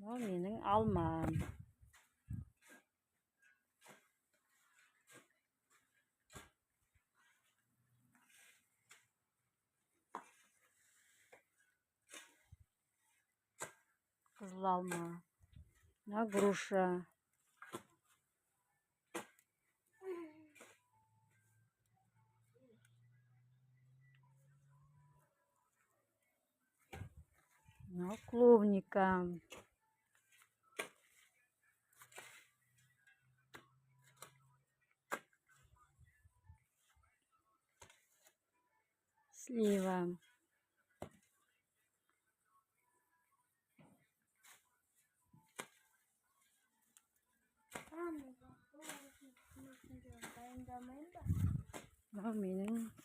Мынау менің алмам. Қызыл алма. Мына груша. Мынау клубника. Слива. Мынау менің